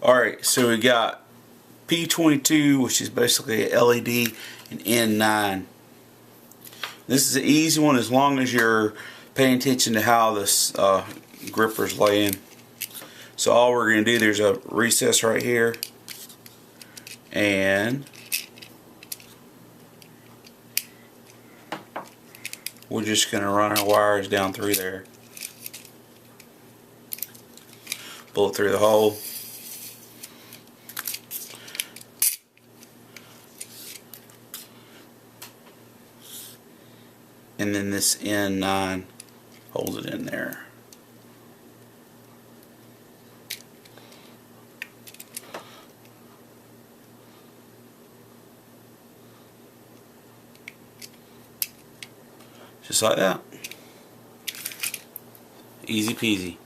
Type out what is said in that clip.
Alright, so we got P22, which is basically a LED, and N9. This is an easy one as long as you're paying attention to how this gripper's laying. So all we're going to do, there's a recess right here, and we're just going to run our wires down through there. Pull it through the hole. And then this N9 holds it in there. Just like that. Easy peasy.